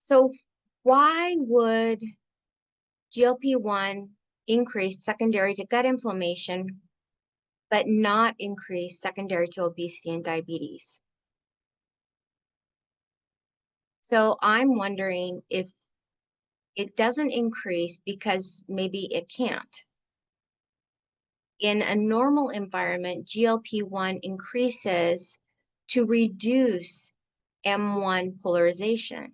So why would GLP-1 increase secondary to gut inflammation, but not increase secondary to obesity and diabetes? So I'm wondering if it doesn't increase because maybe it can't. In a normal environment, GLP-1 increases to reduce M1 polarization,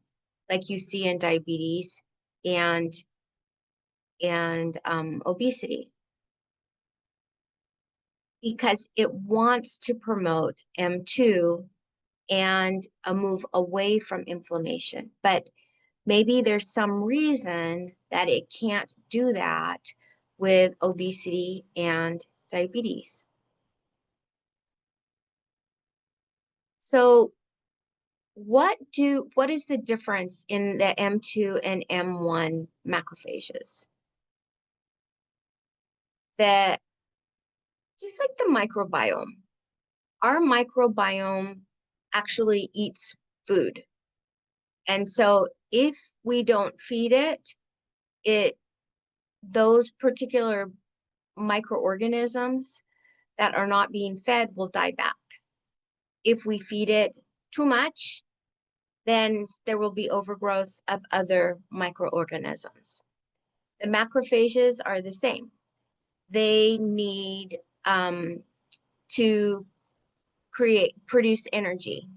like you see in diabetes and obesity, because it wants to promote M2 and a move away from inflammation. But maybe there's some reason that it can't do that with obesity and diabetes. So what is the difference in the M2 and M1 macrophages? The Just like the microbiome, our microbiome actually eats food. And so if we don't feed it, those particular microorganisms that are not being fed will die back. If we feed it too much, then there will be overgrowth of other microorganisms. The macrophages are the same. They need to produce energy,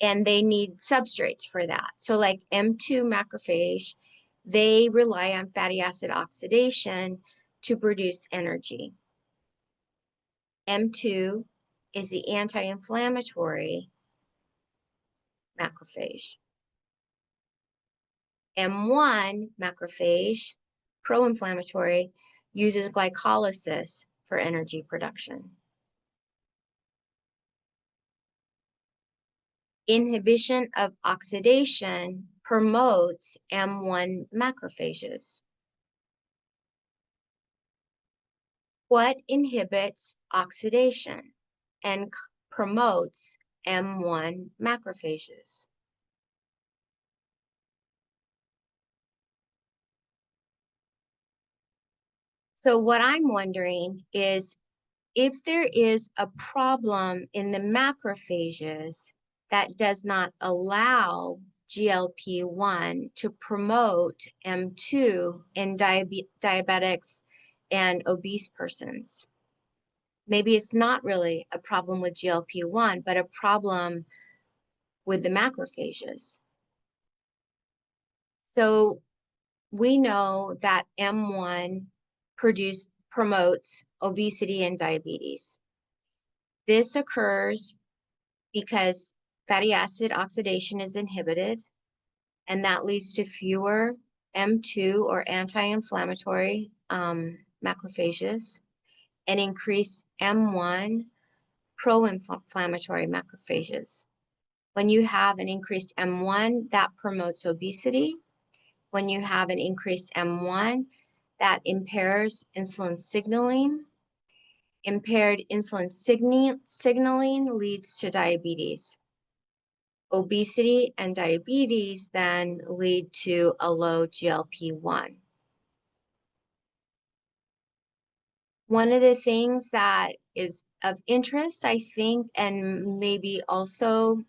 and they need substrates for that. So like M2 macrophage, they rely on fatty acid oxidation to produce energy. M2 is the anti-inflammatory macrophage. M1 macrophage, pro-inflammatory, uses glycolysis for energy production. Inhibition of oxidation promotes M1 macrophages. What inhibits oxidation and promotes M1 macrophages? So what I'm wondering is if there is a problem in the macrophages that does not allow GLP-1 to promote M2 in diabetics and obese persons. Maybe it's not really a problem with GLP-1, but a problem with the macrophages. So we know that M1 promotes obesity and diabetes. This occurs because fatty acid oxidation is inhibited, and that leads to fewer M2 or anti-inflammatory macrophages and increased M1 pro-inflammatory macrophages. When you have an increased M1, that promotes obesity. When you have an increased M1, that impairs insulin signaling. Impaired insulin signaling leads to diabetes. Obesity and diabetes then lead to a low GLP-1. One of the things that is of interest, I think, and maybe also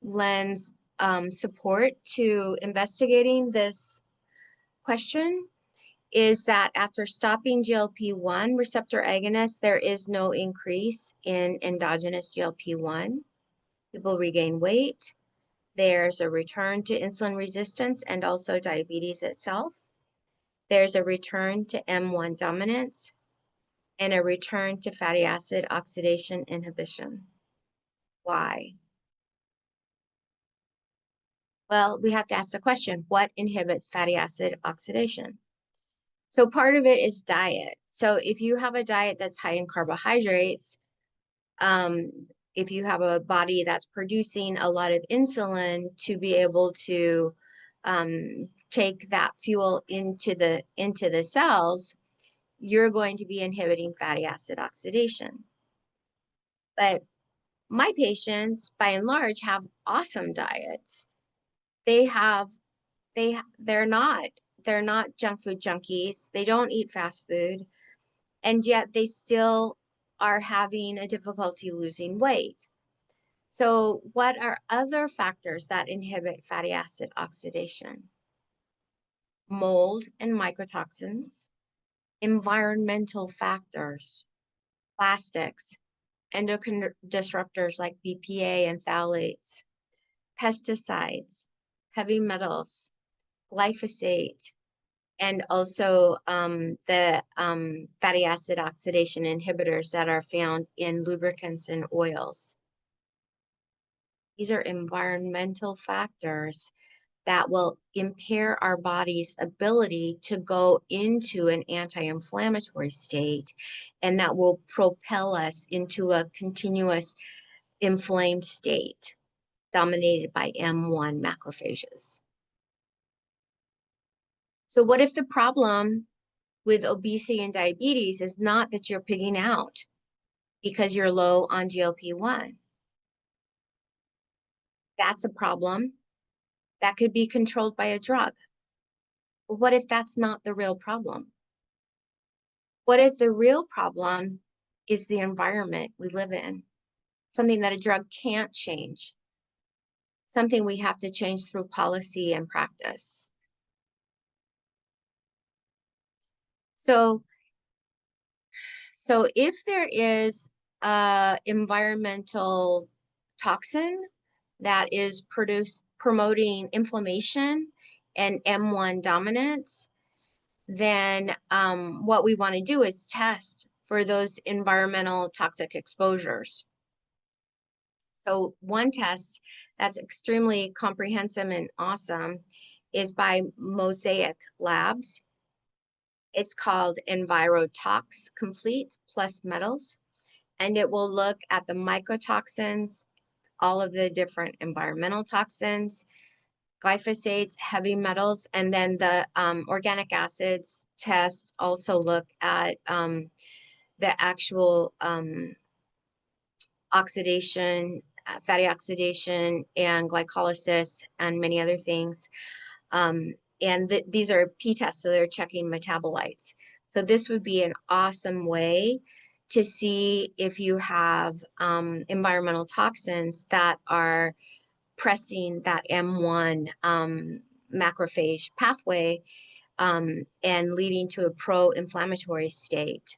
lends support to investigating this question is that after stopping GLP-1 receptor agonists, there is no increase in endogenous GLP-1. People regain weight. There's a return to insulin resistance and also diabetes itself. There's a return to M1 dominance and a return to fatty acid oxidation inhibition. Why? Well, we have to ask the question, what inhibits fatty acid oxidation? So part of it is diet. So if you have a diet that's high in carbohydrates, if you have a body that's producing a lot of insulin to be able to take that fuel into the cells, you're going to be inhibiting fatty acid oxidation. But My patients, by and large, have awesome diets. They have, they're not junk food junkies. They don't eat fast food, and yet they still are having a difficulty losing weight. So, what are other factors that inhibit fatty acid oxidation? Mold and mycotoxins, environmental factors, plastics, endocrine disruptors like BPA and phthalates, pesticides, heavy metals, glyphosate, and also the fatty acid oxidation inhibitors that are found in lubricants and oils. These are environmental factors that will impair our body's ability to go into an anti-inflammatory state, and that will propel us into a continuous inflamed state dominated by M1 macrophages. So what if the problem with obesity and diabetes is not that you're pigging out because you're low on GLP-1? That's a problem that could be controlled by a drug. But what if that's not the real problem? What if the real problem is the environment we live in? Something that a drug can't change, something we have to change through policy and practice. So if there is a environmental toxin that is promoting inflammation and M1 dominance, then what we want to do is test for those environmental toxic exposures. So one test that's extremely comprehensive and awesome is by Mosaic Labs. It's called EnviroTox Complete Plus Metals, and it will look at the mycotoxins, all of the different environmental toxins, glyphosates, heavy metals, and then the organic acids test also look at the actual oxidation, fatty oxidation, and glycolysis, and many other things. And these are p-tests, so they're checking metabolites. So this would be an awesome way to see if you have environmental toxins that are pressing that M1 macrophage pathway and leading to a pro-inflammatory state.